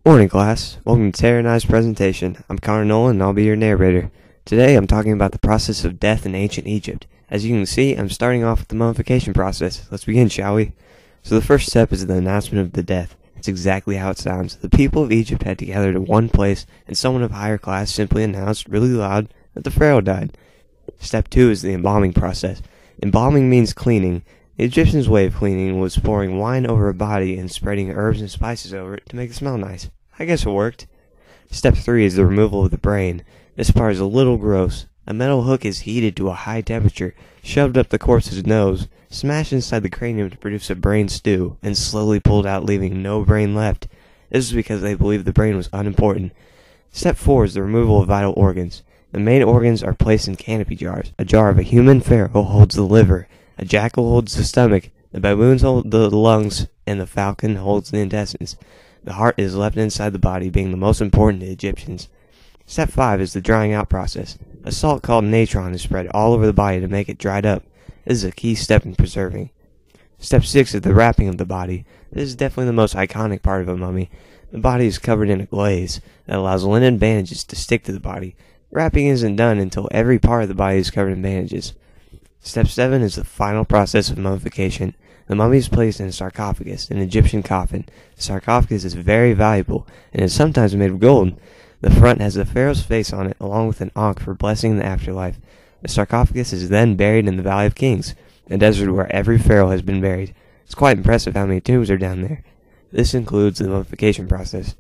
Morning class, welcome to Tara and I's presentation. I'm Connor Nolan and I'll be your narrator. Today I'm talking about the process of death in ancient Egypt. As you can see, I'm starting off with the mummification process. Let's begin, shall we? So the first step is the announcement of the death. It's exactly how it sounds. The people of Egypt had to gather to one place and someone of higher class simply announced really loud that the pharaoh died. Step 2 is the embalming process. Embalming means cleaning. The Egyptians' way of cleaning was pouring wine over a body and spreading herbs and spices over it to make it smell nice. I guess it worked. Step 3 is the removal of the brain. This part is a little gross. A metal hook is heated to a high temperature, shoved up the corpse's nose, smashed inside the cranium to produce a brain stew, and slowly pulled out, leaving no brain left. This is because they believed the brain was unimportant. Step 4 is the removal of vital organs. The main organs are placed in canopy jars. A jar of a human pharaoh holds the liver. A jackal holds the stomach, the baboons hold the lungs, and the falcon holds the intestines. The heart is left inside the body, being the most important to Egyptians. Step 5 is the drying out process. A salt called natron is spread all over the body to make it dried up. This is a key step in preserving. Step 6 is the wrapping of the body. This is definitely the most iconic part of a mummy. The body is covered in a glaze that allows linen bandages to stick to the body. Wrapping isn't done until every part of the body is covered in bandages. Step 7 is the final process of mummification. The mummy is placed in a sarcophagus, an Egyptian coffin. The sarcophagus is very valuable and is sometimes made of gold. The front has the pharaoh's face on it, along with an ankh for blessing the afterlife. The sarcophagus is then buried in the Valley of Kings, a desert where every pharaoh has been buried. It's quite impressive how many tombs are down there. This includes the mummification process.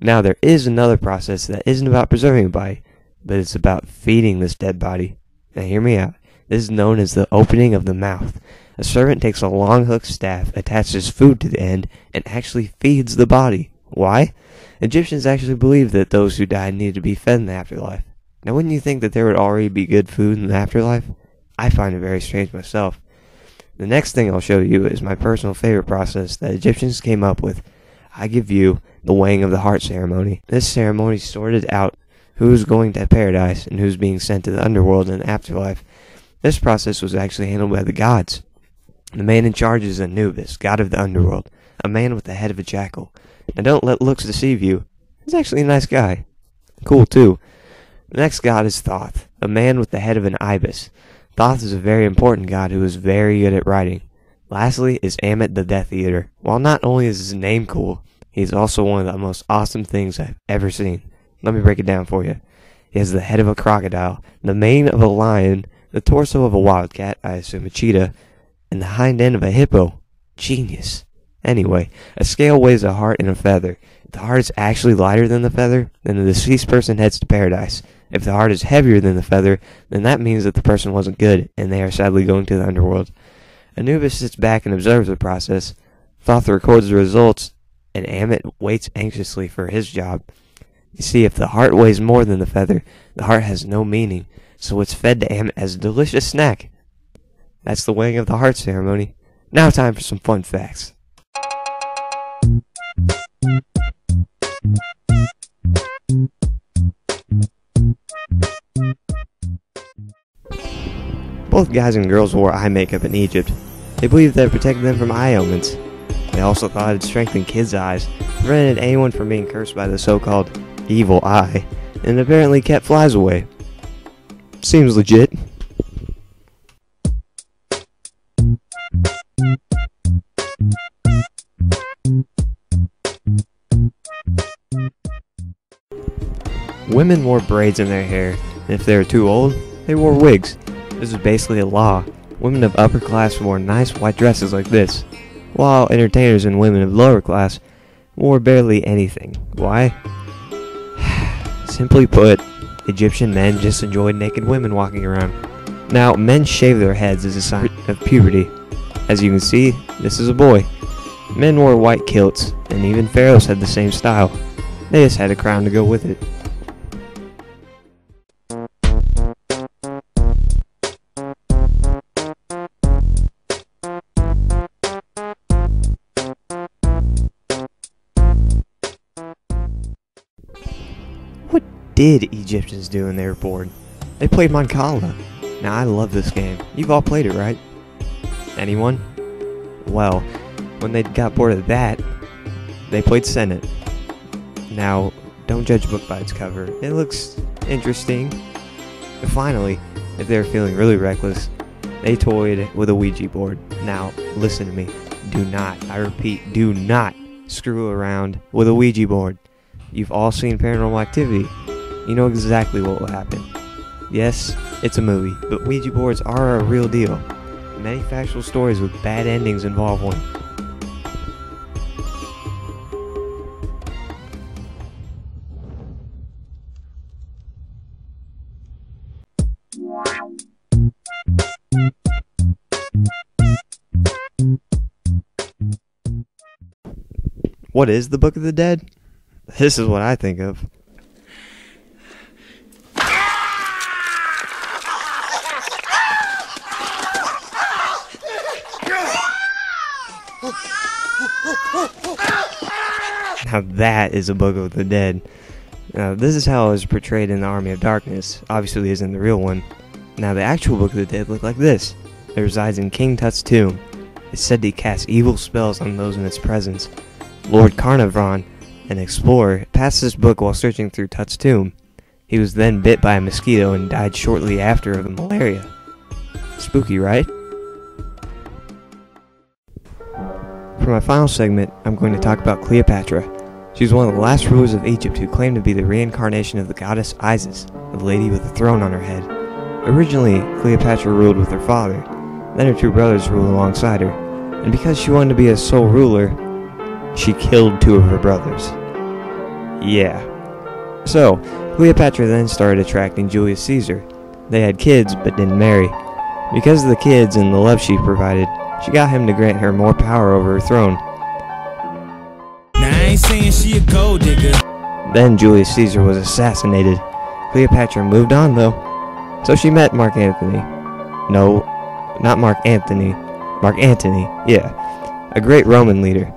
Now there is another process that isn't about preserving a body, but it's about feeding this dead body. Now hear me out. This is known as the opening of the mouth. A servant takes a long hooked staff, attaches food to the end, and actually feeds the body. Why? Egyptians actually believed that those who died needed to be fed in the afterlife. Now wouldn't you think that there would already be good food in the afterlife? I find it very strange myself. The next thing I'll show you is my personal favorite process that Egyptians came up with. I give you the weighing of the heart ceremony. This ceremony sorted out who's going to paradise and who's being sent to the underworld in the afterlife. This process was actually handled by the gods. The man in charge is Anubis, god of the underworld, a man with the head of a jackal. Now don't let looks deceive you. He's actually a nice guy. Cool too. The next god is Thoth, a man with the head of an ibis. Thoth is a very important god who is very good at writing. Lastly is Ammit the Death Eater. While not only is his name cool, he's also one of the most awesome things I've ever seen. Let me break it down for you. He has the head of a crocodile, the mane of a lion, the torso of a wildcat, I assume a cheetah, and the hind end of a hippo. Genius. Anyway, a scale weighs a heart and a feather. If the heart is actually lighter than the feather, then the deceased person heads to paradise. If the heart is heavier than the feather, then that means that the person wasn't good, and they are sadly going to the underworld. Anubis sits back and observes the process. Thoth records the results, and Ammit waits anxiously for his job. You see, if the heart weighs more than the feather, the heart has no meaning, so it's fed to Ammit as a delicious snack. That's the weighing of the heart ceremony. Now time for some fun facts. Both guys and girls wore eye makeup in Egypt. They believed that it protected them from eye ailments. They also thought it strengthened kids' eyes, prevented anyone from being cursed by the so-called evil eye, and apparently kept flies away. Seems legit. Women wore braids in their hair, and if they were too old, they wore wigs. This was basically a law. Women of upper class wore nice white dresses like this, while entertainers and women of lower class wore barely anything. Why? Simply put, Egyptian men just enjoyed naked women walking around. Now, men shave their heads as a sign of puberty. As you can see, this is a boy. Men wore white kilts, and even pharaohs had the same style. They just had a crown to go with it. What did Egyptians do when they were bored? They played Mancala. Now I love this game. You've all played it, right? Anyone? Well, when they got bored of that, they played Senet. Now, don't judge a book by its cover. It looks interesting. And finally, if they were feeling really reckless, they toyed with a Ouija board. Now, listen to me. Do not, I repeat, do not screw around with a Ouija board. You've all seen Paranormal Activity. You know exactly what will happen. Yes, it's a movie, but Ouija boards are a real deal. Many factual stories with bad endings involve one. What is the Book of the Dead? This is what I think of. Now that is a Book of the Dead. Now this is how it was portrayed in the Army of Darkness. Obviously isn't the real one. Now the actual Book of the Dead looked like this. It resides in King Tut's tomb. It's said to cast evil spells on those in its presence. Lord Carnarvon, an explorer, passed this book while searching through Tut's tomb. He was then bit by a mosquito and died shortly after of malaria. Spooky, right? For my final segment, I'm going to talk about Cleopatra. She was one of the last rulers of Egypt who claimed to be the reincarnation of the goddess Isis, the lady with a throne on her head. Originally, Cleopatra ruled with her father, then her two brothers ruled alongside her, and because she wanted to be a sole ruler, she killed two of her brothers. Yeah. So, Cleopatra then started attracting Julius Caesar. They had kids, but didn't marry. Because of the kids and the love she provided, she got him to grant her more power over her throne. Now I ain't saying she a gold digger. Then Julius Caesar was assassinated. Cleopatra moved on though. So she met Mark Antony. No, not Mark Antony. Mark Antony, yeah. A great Roman leader.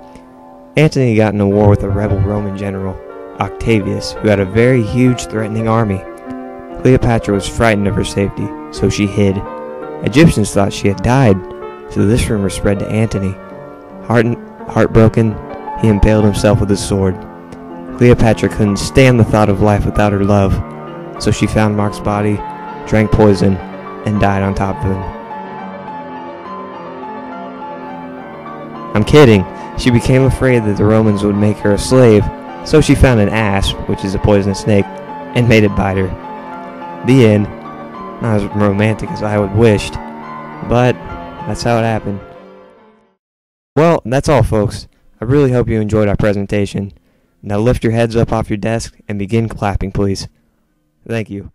Antony got in a war with a rebel Roman general, Octavius, who had a very huge threatening army. Cleopatra was frightened of her safety, so she hid. Egyptians thought she had died, so this rumor spread to Antony. Heartbroken, he impaled himself with his sword. Cleopatra couldn't stand the thought of life without her love, so she found Mark's body, drank poison, and died on top of him. I'm kidding. She became afraid that the Romans would make her a slave, so she found an asp, which is a poisonous snake, and made it bite her. The end. Not as romantic as I would wished, but that's how it happened. Well, that's all, folks. I really hope you enjoyed our presentation. Now lift your heads up off your desk and begin clapping, please. Thank you.